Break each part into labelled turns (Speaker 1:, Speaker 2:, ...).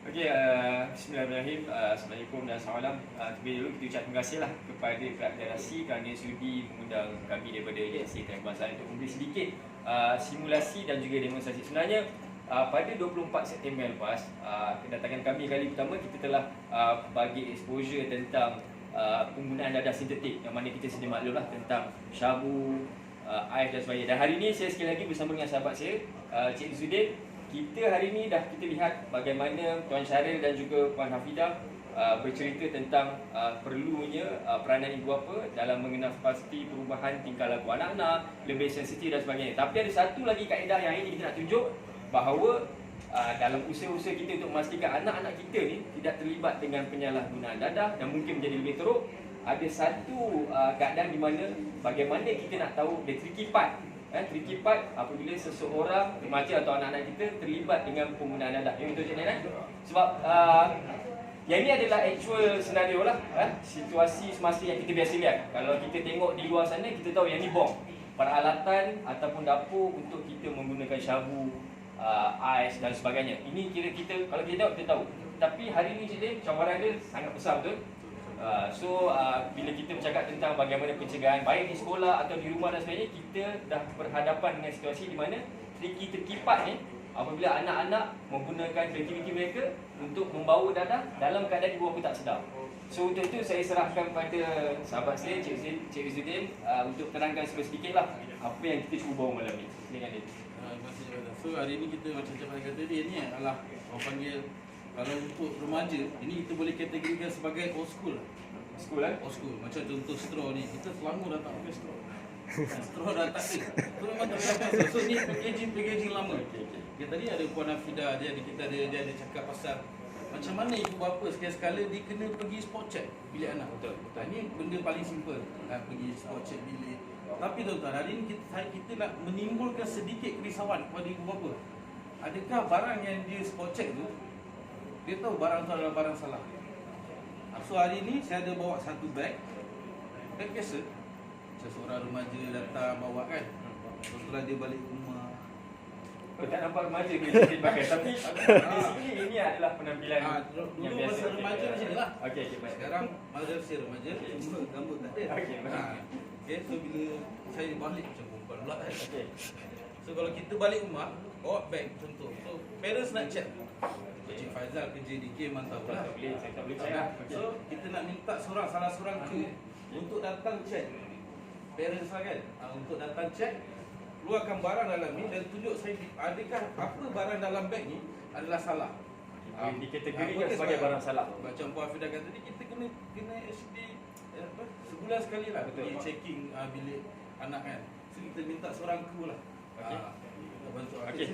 Speaker 1: Okey, bismillahirrahmanirrahim. Assalamualaikum dan salam. Terlebih dahulu kita ucap terima kasih kepada pihak federasi kerana sudi mengundang kami daripada JSC Kebangsaan untuk memberi sedikit simulasi dan juga demonstrasi. Sebenarnya pada 24 September lepas, kedatangan kami kali pertama kita telah bagi exposure tentang penggunaan dadah sintetik yang mana kita sedia maklumlah tentang syabu, ais dan sebagainya. Dan hari ini saya sekali lagi bersama dengan sahabat saya, Cik Zudin. Kita hari ini kita lihat bagaimana Tuan Syaril dan juga Puan Hafidah bercerita tentang perlunya peranan ibu bapa dalam mengenal pasti perubahan tingkah laku anak-anak, lebih sensitif dan sebagainya. Tapi ada satu lagi kaedah yang ini kita nak tunjuk bahawa dalam usaha-usaha kita untuk memastikan anak-anak kita ni tidak terlibat dengan penyalahgunaan dadah dan mungkin menjadi lebih teruk, ada satu keadaan di mana bagaimana kita nak tahu the tricky part. Tricky part apabila seseorang remaja atau anak-anak kita terlibat dengan penggunaan dadah. Yang itu Cik Nenek. Sebab yang ini adalah actual senario lah, situasi semasa yang kita biasa lihat. Kalau kita tengok di luar sana, kita tahu yang ni bom, peralatan ataupun dapur untuk kita menggunakan syabu, ais dan sebagainya. Ini kira kita, kalau kita tahu. Tapi hari ini Cik Din, cabaran dia sangat besar betul. Bila kita bercakap tentang bagaimana pencegahan baik di sekolah atau di rumah dan sebagainya, kita dah berhadapan dengan situasi di mana tricky part ni apabila anak-anak menggunakan kreativiti mereka untuk membawa dadah dalam keadaan ibu bapa tak sedar. So untuk itu saya serahkan kepada sahabat saya Cik Izzuddin untuk terangkan sedikit lah apa yang kita cuba bawa malam ni dengan dia.
Speaker 2: Terima kasih. So hari ini kita macam Cik kata dia ni adalah orang panggil, kalau untuk remaja, ini kita boleh kategorikan sebagai old school. Old school. Macam contoh straw ni, kita Selangor dah tak pakai straw. Straw dah tak ada. Tu memang tak pakai. So ni packaging lama. Okay. Tadi ada Puan Hafidah, dia ada cakap pasal macam mana ibu bapa sekali-sekala dia kena pergi spot check bilik anak.
Speaker 1: Betul.
Speaker 2: Ini benda paling simple. Pergi spot check bilik. Tapi tuan-tuan, hari ini kita nak menimbulkan sedikit kerisauan kepada ibu bapa. Adakah barang yang dia spot check tu, dia tahu barang tu adalah barang salah. So hari ni saya ada bawa satu bag biasa. Macam seorang remaja datang bawa kan, setelah dia balik rumah.
Speaker 1: Tak nampak remaja bila kita pakai. Tapi di sini ini adalah penampilan yang
Speaker 2: dulu
Speaker 1: biasa.
Speaker 2: masa remaja macam ni lah.
Speaker 1: Okey, baik.
Speaker 2: Sekarang masa saya remaja, cuma gambar tak ada. Okay, so bila saya balik macam perempuan pula kan.
Speaker 1: Okey.
Speaker 2: So kalau kita balik rumah, bawa bag contoh. So parents nak check. Cik Faizal kerja di game mantap lah.
Speaker 1: Saya tak boleh cakap.
Speaker 2: So kita nak minta salah seorang tu untuk datang check. Parents lah kan, untuk datang check, keluarkan barang dalam ni dan tunjuk saya adakah apa barang dalam beg ni adalah salah.
Speaker 1: Dikategorikan sebagai barang salah.
Speaker 2: Macam Puan Hafidah kata tadi, kita kena SD sebulan sekali lah pergi checking bilik anak kan. So kita minta seorang kru lah.
Speaker 1: Okey.
Speaker 2: Kita bantu.
Speaker 1: Okey.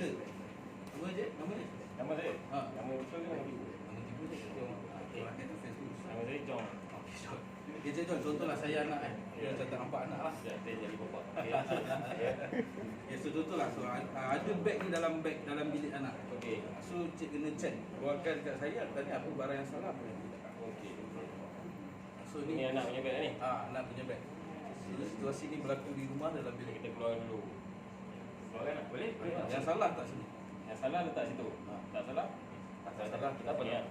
Speaker 2: Nama je, nama dia.
Speaker 1: Nama saya?
Speaker 2: Nama
Speaker 1: betul ke?
Speaker 2: Nama tipu je. Orang kata Facebook.
Speaker 1: Nama saya John.
Speaker 2: Okey, John. Okay, John, contohlah saya anak kan. Dia macam tak nampak anak lah.
Speaker 1: Ya, saya jadi bapa.
Speaker 2: Okay, so contohlah. So ada beg ni dalam bilik anak.
Speaker 1: Okey.
Speaker 2: So cik kena check. Keluarkan kat saya tanya apa barang yang salah, apa yang tidak.
Speaker 1: Okey.
Speaker 2: So
Speaker 1: Ini anak punya beg ni.
Speaker 2: anak punya beg. So situasi ni berlaku di rumah dalam bilik.
Speaker 1: Kita keluar dulu. Keluarkan tak? Boleh?
Speaker 2: Yang salah tak sini?
Speaker 1: Yang salah letak situ. Tak salah?
Speaker 2: Tak salah, kita apa
Speaker 1: Ya.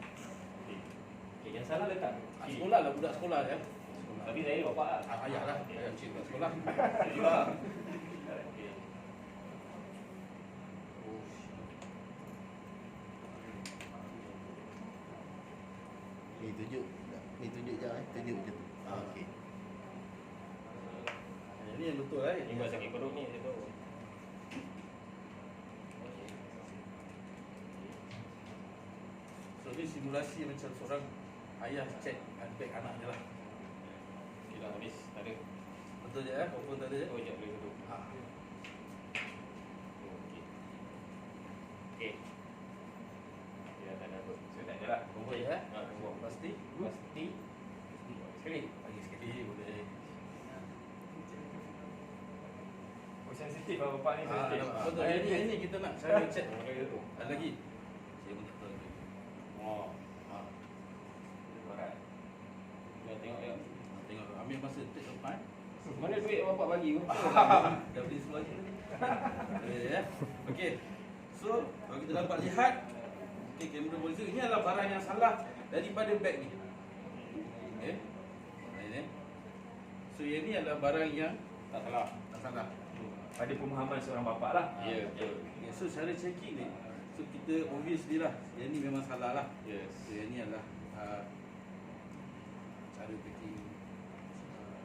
Speaker 1: Okey, yang salah letak.
Speaker 2: Sekolah lah, budak sekolah ya.
Speaker 1: Tapi saya bapak lah.
Speaker 2: Ayah lah, ayah cik budak sekolah.
Speaker 1: Saya juga. Okey.
Speaker 3: Ni tunjuk je tunjuk je tu. Okey.
Speaker 2: Ini yang betul
Speaker 1: Ini buat sakit perut ni, saya tahu.
Speaker 2: So ni simulasi macam seorang ayah cek beg anak je lah.
Speaker 1: Okey dah habis. Tak ada.
Speaker 2: Betul je walaupun tak ada je.
Speaker 1: Oh, jap boleh dulu. Okey. Okey. Ya, tak ada apa. Saya tak ada lah.
Speaker 2: Okey
Speaker 1: Tunggu.
Speaker 2: Pasti?
Speaker 1: Pasti. Sekali.
Speaker 2: Lagi sekali boleh.
Speaker 1: Oh, sensitif lah bapak ni, sensitif.
Speaker 2: Betul. Ini kita nak saya cek.
Speaker 1: Ada
Speaker 2: Ada lagi. Saya pun tak tahu lagi.
Speaker 1: Oh. Barat. Ya, tengok ya.
Speaker 2: Tengok ambil masa take depan.
Speaker 1: Mana duit bapak bagi tu?
Speaker 2: Dah beli semua je tadi. Ya. Okey. So, kalau kita dapat lihat, okey, kamera monitor ini adalah barang yang salah daripada beg ni. Okey. Ini. So yang ni adalah barang yang
Speaker 1: Tak salah.
Speaker 2: tak salah.
Speaker 1: Pada pemahaman seorang bapa lah.
Speaker 2: Ya, betul. Okay, so cara checking ni, so kita obviously lah, yang ni memang salah lah.
Speaker 1: Yes.
Speaker 2: So yang ni adalah cara packing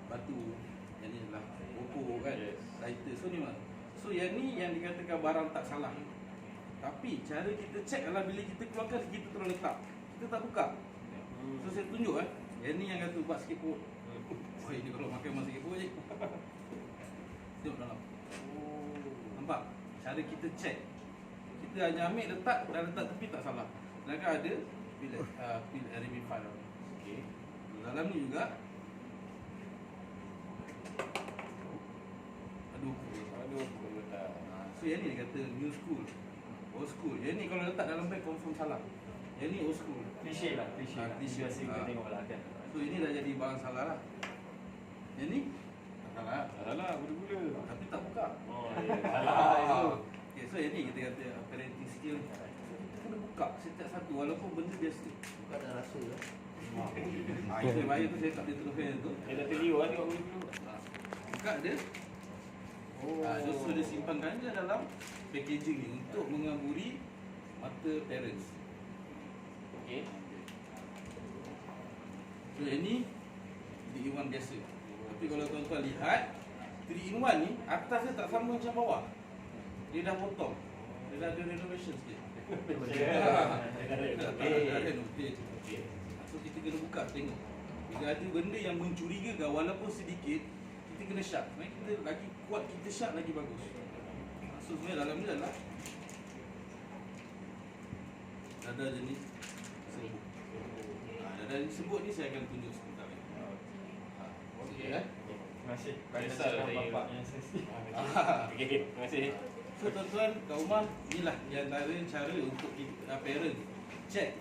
Speaker 2: batu, yang ni adalah Oppo kan,
Speaker 1: Yes.
Speaker 2: lighter. So ni mana? So yang ni yang dikatakan barang tak salah. Tapi cara kita check adalah bila kita keluarkan, kita terus letak. Kita tak buka. So saya tunjuk yang ni yang kata buat skateboard. Oh ini kalau makan masa skateboard je. Tengok dalam. Nampak? Cara kita check. Kita hanya ambil letak dan letak tepi tak salah. Sedangkan ada pil RMB5. Okey. Dalam ni juga aduh.
Speaker 1: Tak.
Speaker 2: So yang ni dia kata new school, old school. Yang ni kalau letak dalam beg confirm salah. Yang ni old school.
Speaker 1: Klise lah, klise lah.
Speaker 2: Klise.
Speaker 1: Biasa kita tengok lah kan.
Speaker 2: So ini dah jadi barang salah lah. Yang ni tak salah.
Speaker 1: Salah, gula-gula.
Speaker 2: Tapi tak buka.
Speaker 1: Oh, ya. Salah itu.
Speaker 2: Okay, so yang ni kita kata parenting skill. So kita kena buka setiap satu walaupun benda biasa.
Speaker 3: Bukan ada rasa lah.
Speaker 2: Itu yang bahaya tu saya tak boleh terus tu.
Speaker 1: Dia dah terliur lah tengok gula-gula.
Speaker 2: Buka dia. So dia simpankan dia dalam packaging ni untuk mengaburi mata parents.
Speaker 1: Okey.
Speaker 2: So yang ni 3-in-1 biasa. Tapi kalau tuan-tuan lihat 3-in-1 ni atas dia tak sama macam bawah. Dia dah potong. Dia dah ada renovation sikit. Dah renovate. So kita kena buka tengok. Bila ada benda yang mencurigakan walaupun sedikit, kita kena syak. Sebenarnya kita lagi kuat kita syak lagi bagus. So sebenarnya dalam ni adalah dada jenis serbuk. Dada jenis serbuk ni saya akan tunjuk sebentar lagi. Okey
Speaker 1: Terima kasih.
Speaker 4: Biasa
Speaker 1: Seorang
Speaker 4: saya-
Speaker 1: bapa yang sensitif.
Speaker 4: Okey, terima kasih.
Speaker 2: So tuan-tuan kat rumah, inilah di antara cara untuk kita, parent check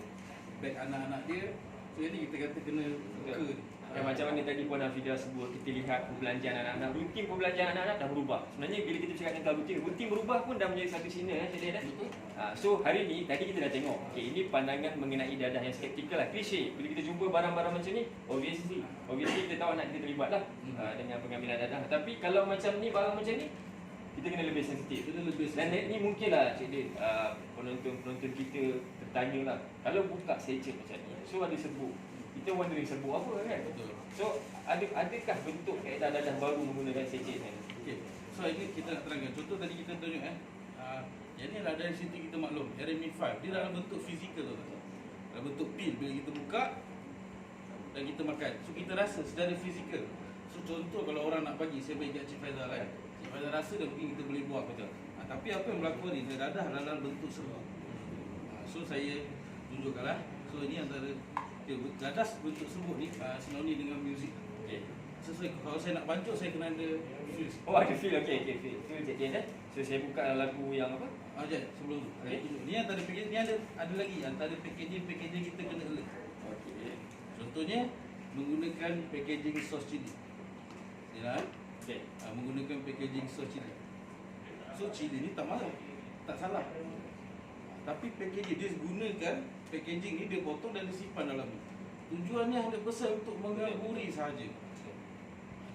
Speaker 2: beg anak-anak dia. So yang ni kita kata kena buka ni.
Speaker 1: Yang macam mana tadi Puan Hafidah sebut, kita lihat perbelanjaan anak-anak, rutin perbelanjaan anak-anak dah berubah. Sebenarnya bila kita bercakap tentang rutin berubah pun dah menjadi satu sinar Cik Din. So hari ni, tadi kita dah tengok, okay, ini pandangan mengenai dadah yang skeptikal lah, klise. Bila kita jumpa barang-barang macam ni, obviously kita tahu anak kita terlibat lah dengan pengambilan dadah. Tapi kalau macam ni, barang macam ni, kita kena lebih sensitif.
Speaker 2: Kena lebih
Speaker 1: Dan ni mungkinlah Cik Din, penonton kita tertanya lah, kalau buka secet macam ni, so ada serbuk, kita wondering serbuk apa kan?
Speaker 2: Betul.
Speaker 1: So adakah bentuk kaedah dadah baru menggunakan secet ni?
Speaker 2: Okey. So ini kita nak terangkan. Contoh tadi kita tunjuk yang ni adalah dari situ kita maklum RMB5. Dia dalam bentuk fizikal tu. Dalam bentuk pil bila kita buka dan kita makan. So kita rasa secara fizikal. So contoh kalau orang nak bagi, saya bagi kat Cik Faizal kan. Cik Faizal rasa dan mungkin kita boleh buat betul. Tapi apa yang berlaku ni, dadah dalam bentuk serbuk. So saya tunjukkanlah. So ini antara dadah bentuk serbuk ni sinoni dengan muzik.
Speaker 1: Okay.
Speaker 2: Sesuai kalau saya nak bancuh saya kena ada feel.
Speaker 1: Oh ada feel, okay, feel Cik Din eh. So saya buka lagu yang apa?
Speaker 2: Jap, sebelum tu.
Speaker 1: Okay.
Speaker 2: Ni antara packaging, ni ada lagi antara packaging kita kena alert.
Speaker 1: Okay.
Speaker 2: Contohnya menggunakan packaging sos cili. Ya,
Speaker 1: Okay.
Speaker 2: menggunakan packaging sos cili. So cili ni tak masalah. Tak salah. Tapi packaging dia gunakan packaging ni dia potong dan disimpan dalam ni. Tujuannya 100% untuk mengaburi sahaja.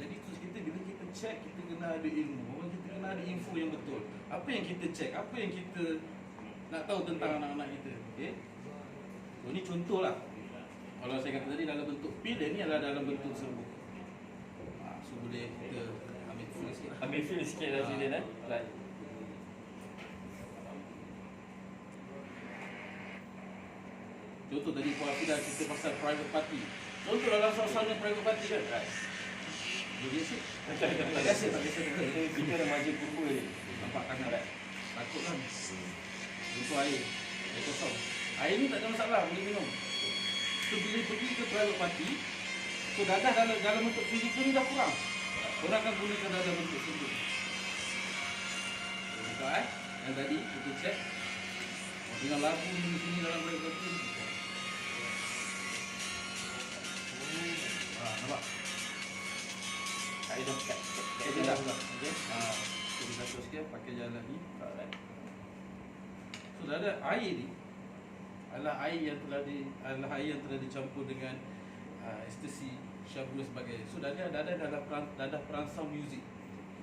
Speaker 2: Jadi terus kita bila kita check, kita kena ada ilmu, kita kena ada info yang betul. Apa yang kita check, apa yang kita nak tahu tentang anak-anak kita. Okey. So ni contohlah. Kalau saya kata tadi dalam bentuk pil, ni adalah dalam bentuk serbuk. So boleh kita ambil feel sikit lah.
Speaker 1: Ambil feel sikit lah Cik Din eh. Right.
Speaker 2: Contoh tadi Puan Hafidah kita pasal private party. Contoh dalam suasana private party kan. Right. Dia biasa. Tak biasa, tak biasa.
Speaker 1: Kita remaja purba ni.
Speaker 2: Nampak tangan tak? Takut kan? Untuk air kosong. Air ni tak ada masalah, boleh minum. So bila pergi ke private party, so dadah dalam bentuk fizikal ni dah kurang. Orang akan gunakan dadah bentuk serbuk. Buka yang tadi kita check. Dengan lagu ni sini dalam private party. Nampak?
Speaker 1: Kaedah
Speaker 2: Kaedah dah. Okey. So kita teruskan pakai jalan ni. So dah ada air ni adalah air yang telah dicampur dengan ekstasi, syabu dan sebagainya. So dadah perangsang muzik.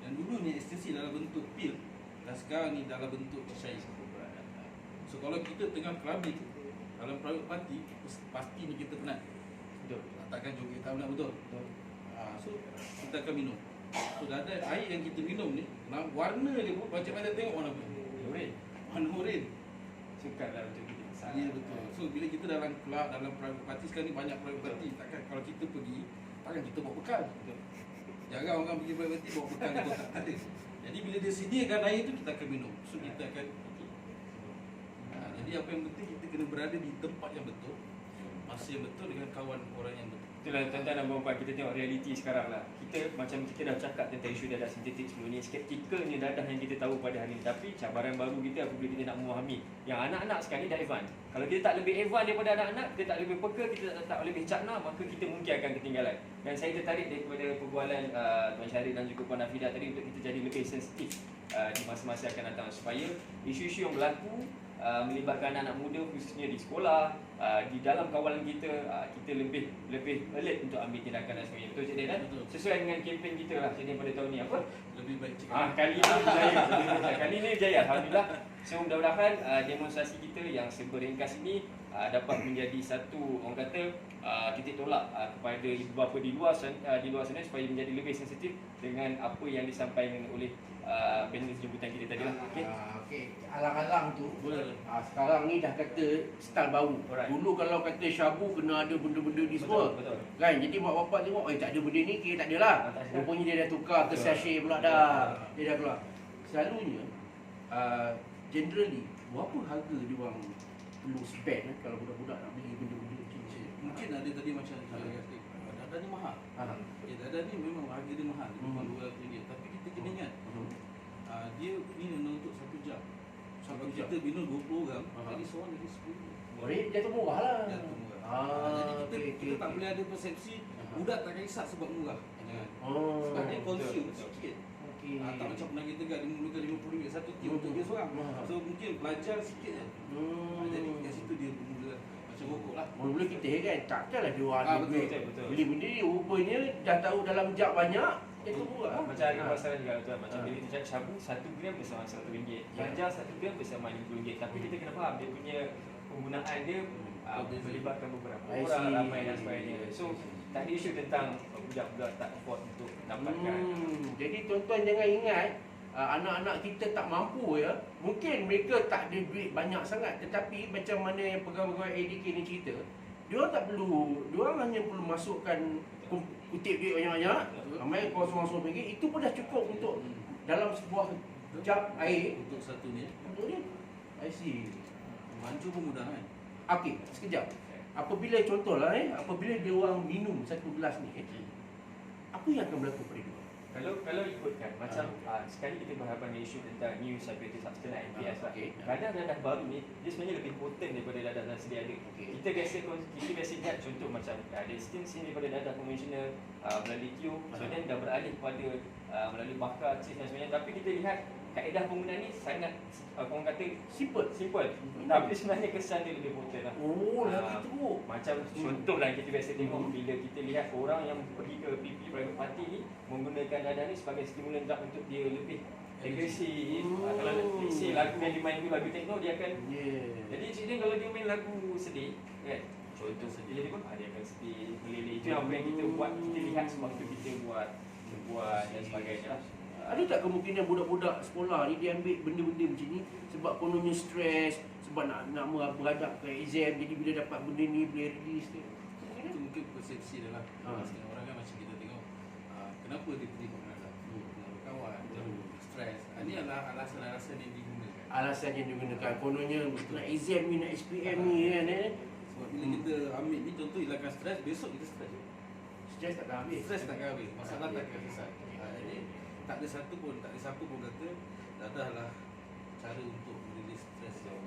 Speaker 2: Dan dulu ni ekstasi dalam bentuk pil, dan sekarang ni dalam bentuk cair. So kalau kita tengah clubbing dalam private party, pasti ni kita penat.
Speaker 1: Betul.
Speaker 2: Takkan joget tak penat, betul? So kita akan minum. So dadah air yang kita minum ni, warna dia pun macam mana, tengok warna apa?
Speaker 1: Oren.
Speaker 2: Warna oren.
Speaker 1: Sukarlah untuk kita.
Speaker 2: Ya, betul. So bila kita dalam club, dalam private party, sekarang ni banyak private party. Takkan kalau kita pergi, takkan kita bawa bekal. Jarang orang pergi private party bawa bekal, itu tak ada. Jadi bila dia sediakan air tu, kita akan minum. So kita akan jadi apa yang penting, kita kena berada di tempat yang betul, masa yang betul, dengan kawan orang yang betul.
Speaker 1: Itulah tuan-tuan dan puan-puan, kita tengok realiti sekarang lah. Kita dah cakap tentang isu dadah sintetik sebelum ni. Skeptikalnya dadah yang kita tahu pada hari ini. Tapi cabaran baru kita apabila kita nak memahami yang anak-anak sekarang ni dah advance. Kalau kita tak lebih advance daripada anak-anak, kita tak lebih peka, kita tak lebih cakna, maka kita mungkin akan ketinggalan. Dan saya tertarik daripada perbualan Tuan Syarif dan juga Puan Nafidah tadi untuk kita jadi lebih sensitif di masa-masa akan datang, supaya isu-isu yang berlaku melibatkan anak-anak muda, khususnya di sekolah, di dalam kawalan kita, kita lebih alert untuk ambil tindakan dan sebagainya. Betul Cik Din?
Speaker 2: Betul.
Speaker 1: Sesuai dengan kempen kita lah Cik Din pada tahun ni apa?
Speaker 2: Lebih baik cakap.
Speaker 1: Kali ini berjaya. Kali ini berjaya, alhamdulillah. So mudah-mudahan demonstrasi kita yang seberingkas ini dapat menjadi satu, orang kata, titik tolak kepada ibu bapa di luar sana supaya menjadi lebih sensitif dengan apa yang disampaikan oleh panel jemputan kita tadi lah. Okey.
Speaker 5: Okey, alang-alang tu
Speaker 2: Boleh.
Speaker 5: sekarang ni dah kata style baru.
Speaker 1: Alright.
Speaker 5: Dulu kalau kata syabu kena ada benda-benda ni semua.
Speaker 1: Betul.
Speaker 5: Kan? Jadi mak bapak tengok, tak ada benda ni, tak ada lah.
Speaker 1: Tak ada.
Speaker 5: Rupanya dia dah tukar ke
Speaker 1: Betul.
Speaker 5: sachet pula dah. Dia dah keluar. Selalunya generally berapa harga dia orang perlu spend kalau budak-budak nak beli benda-benda macam ni?
Speaker 2: Mungkin ada tadi macam saya kata, dadah ni mahal. Ya, dadah ni memang harga dia mahal, memang RM200. Tapi kita kena ingat, dia ni memang untuk 1 jam. Kalau kita minum 20 orang, jadi seorang lagi 10.
Speaker 5: Boleh jatuh murah lah.
Speaker 2: Jatuh murah. Jadi
Speaker 5: okey,
Speaker 2: kita tak
Speaker 5: okey.
Speaker 2: boleh ada persepsi budak tak kisah sebab murah. Jangan.
Speaker 5: Oh.
Speaker 2: Sebab dia consume
Speaker 1: betul.
Speaker 2: sikit.
Speaker 5: Okey.
Speaker 2: Tak macam penagih tegak dia mulakan RM50 satu tip untuk dia seorang. So mungkin belajar sikit je. Jadi kat situ dia mula macam rokok lah.
Speaker 5: Mula-mula kita kan, takkanlah dia orang ada
Speaker 2: Betul,
Speaker 5: duit
Speaker 1: betul.
Speaker 5: beli benda ni, rupanya dah tahu dalam jap banyak, itu murah.
Speaker 1: Macam ada masalah juga tuan. Macam bila kita cakap syabu 1 gram bersama RM100, ganja 1 gram bersama RM50. Tapi kita kena faham dia punya penggunaan dia melibatkan beberapa
Speaker 5: I
Speaker 1: orang,
Speaker 5: see.
Speaker 1: ramai dan sebagainya. So tak ada isu tentang budak-budak tak afford untuk dapatkan.
Speaker 5: Jadi tuan-tuan jangan ingat anak-anak kita tak mampu ya. Mungkin mereka tak ada duit banyak sangat, tetapi macam mana yang pegawai-pegawai ADK ni cerita, dia orang tak perlu, dia orang hanya perlu masukkan kutip duit banyak-banyak, ramai kosong-kosong ringgit, itu pun dah cukup untuk dalam sebuah jam air
Speaker 2: Untuk satu ni,
Speaker 5: untuk dia. I see.
Speaker 2: mancur pun mudah kan.
Speaker 5: Okey, sekejap. Apabila contohlah apabila dia orang minum satu gelas ni, apa yang akan berlaku pada dia?
Speaker 1: Kalau ikutkan macam sekali kita berhadapan dengan isu tentang new psychoactive substance lah, NPS lah.
Speaker 5: Okey.
Speaker 1: Kadang dadah baru ni dia sebenarnya lebih potent daripada dadah yang sedia ada.
Speaker 5: Okey.
Speaker 1: Kita biasa lihat contoh macam ada sini daripada dadah konvensional melalui Q, so then dah beralih kepada melalui bakar, cheese dan sebagainya. Tapi kita lihat kaedah penggunaan ni sangat orang kata simple. Tapi sebenarnya kesan dia lebih potent lah.
Speaker 5: Oh, lagi teruk.
Speaker 1: Macam contoh lah kita biasa tengok bila kita lihat orang yang pergi ke PP private party ni menggunakan dadah ni sebagai stimulan drug untuk dia lebih agresif. Kalau let's say lagu yang dia main tu lagu techno, dia akan jadi Cik Din kalau dia main lagu sedih kan, contoh sedih dia pun dia akan sedih meleleh. Itu apa yang kita buat, kita lihat sebab tu kita buat dan sebagainya lah.
Speaker 5: Ada tak kemungkinan budak-budak sekolah ni dia ambil benda-benda macam ni sebab kononnya stres, sebab nak beradap ke exam, jadi bila dapat benda ni boleh release tu?
Speaker 2: Itu mungkin persepsi dia lah. Setengah orang kan macam kita tengok, kenapa dia pergi mengadap? Kawan, stres. Ini adalah alasan-alasan yang digunakan.
Speaker 5: Alasan yang digunakan kononnya nak exam ni, nak SPM ni kan.
Speaker 2: Sebab bila kita ambil ni, contoh hilangkan stres, besok kita stres.
Speaker 5: Stres tak dah habis.
Speaker 2: Stres takkan habis, masalah takkan selesai. Jadi tak ada siapa pun kata dadah lah cara untuk release stres yang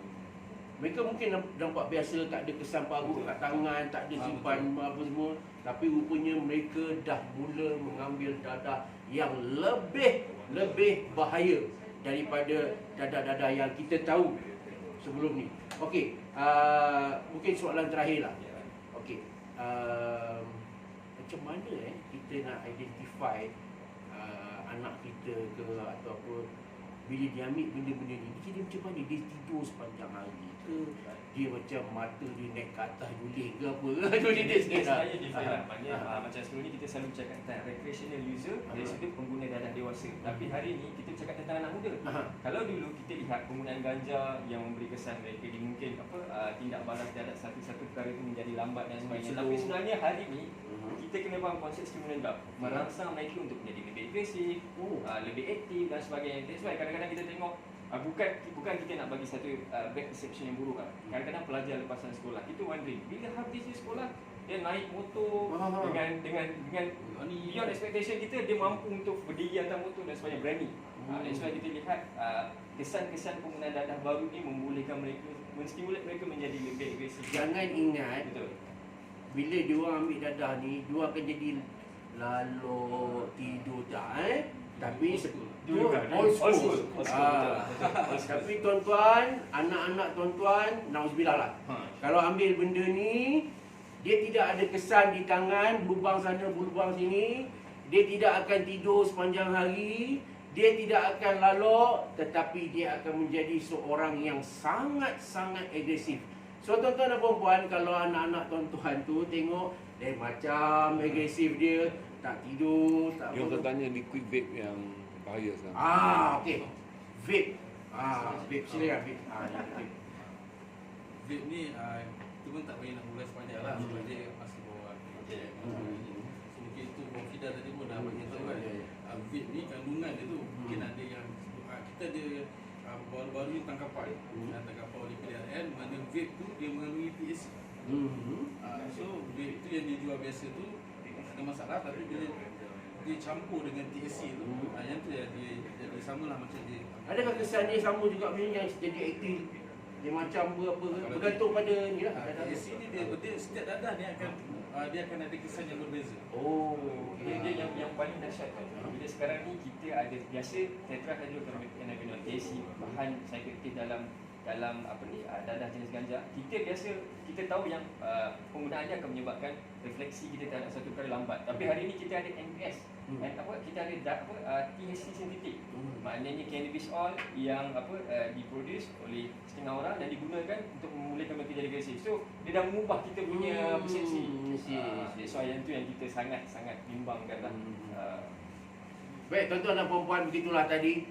Speaker 5: Mereka mungkin nampak biasa, tak ada kesan parut kat tangan, tak ada simpan apa semua, tapi rupanya mereka dah mula mengambil dadah yang lebih bahaya daripada dadah-dadah yang kita tahu sebelum ni. Okey, mungkin soalan terakhir lah. Okey, macam mana kita nak identify anak kita ke ataupun bila dia ambil benda-benda ni, dia macam mana? Dia tidur sepanjang hari ke? Dia macam mata dia naik ke atas julih ke apa ke? Dia sikit lah.
Speaker 1: Saya different lah. Maknanya macam sebelum ni kita selalu bercakap tentang recreational user dari sudut pengguna dadah dewasa. Tapi hari ni kita bercakap tentang anak muda. Kalau dulu kita lihat penggunaan ganja yang memberi kesan mereka dimungkin tindak balas terhadap satu-satu perkara itu menjadi lambat dan sebagainya. Tapi sebenarnya hari ni kita kena faham konsep stimulan gap, merangsang mereka untuk menjadi lebih agresif, lebih aktif dan sebagainya. That's why kadang-kadang kita tengok bukan kita nak bagi satu bad perception yang buruk. Kadang-kadang pelajar lepasan sekolah kita wondering bila habis di sekolah dia naik motor dengan beyond expectation kita, dia mampu untuk berdiri atas motor dan sebagainya, berani. That's why kita lihat kesan-kesan penggunaan dadah baru ni membolehkan mereka, menstimulate mereka menjadi lebih agresif.
Speaker 5: Jangan ingat
Speaker 1: Betul.
Speaker 5: bila dia orang ambil dadah ni, dia akan jadi lalu tidur tak tapi
Speaker 1: Dulu kan,
Speaker 5: old school.
Speaker 1: betul.
Speaker 5: Tapi tuan-tuan, anak-anak tuan-tuan, nauzubillah lah. Kalau ambil benda ni, dia tidak ada kesan di tangan, berlubang sana, berlubang sini. Dia tidak akan tidur sepanjang hari. Dia tidak akan lalok, tetapi dia akan menjadi seorang yang sangat-sangat agresif. So tuan-tuan dan puan-puan, kalau anak-anak tuan-tuan tu tengok macam agresif dia, tak tidur, tak
Speaker 6: Dia
Speaker 5: apa.
Speaker 6: orang tanya liquid vape yang bahaya sekarang.
Speaker 5: Okey. Vape. Vape silakan vape. Vape.
Speaker 2: Vape ni kita pun tak payah nak ulas panjang lah sebab dia masih bawah. So mungkin itu Fida tadi pun dah bagi tahu kan. Vape ni kandungan dia tu mungkin ada yang kita ada baru-baru ni tangkapan oleh PDRN mana vape tu dia mengandungi THC. So vape tu yang dijual biasa tu ada masalah, tapi bila dia campur dengan THC tu yang tu yang dia jadi samalah macam dia.
Speaker 5: Adakah kesan dia sama juga macam yang jadi aktif? Dia macam berapa bergantung pada ni lah.
Speaker 2: THC ni dia setiap dadah dia akan ada kesan yang berbeza.
Speaker 5: Oh,
Speaker 1: Dia yang paling dahsyat kan. Bila sekarang ni kita ada biasa tetrahydrocannabinol THC, bahan psikoaktif dalam apa ni dadah jenis ganja. Kita tahu yang penggunaannya akan menyebabkan refleksi kita terhadap satu perkara lambat. Tapi hari ini kita ada NPS. Kita ada THC sintetik. Maknanya cannabis oil yang diproduce oleh setengah orang dan digunakan untuk memulihkan mereka jadi agresif. So dia dah mengubah kita punya persepsi. That's why yang tu yang kita sangat-sangat bimbangkan lah.
Speaker 5: Baik tuan-tuan dan puan-puan, begitulah tadi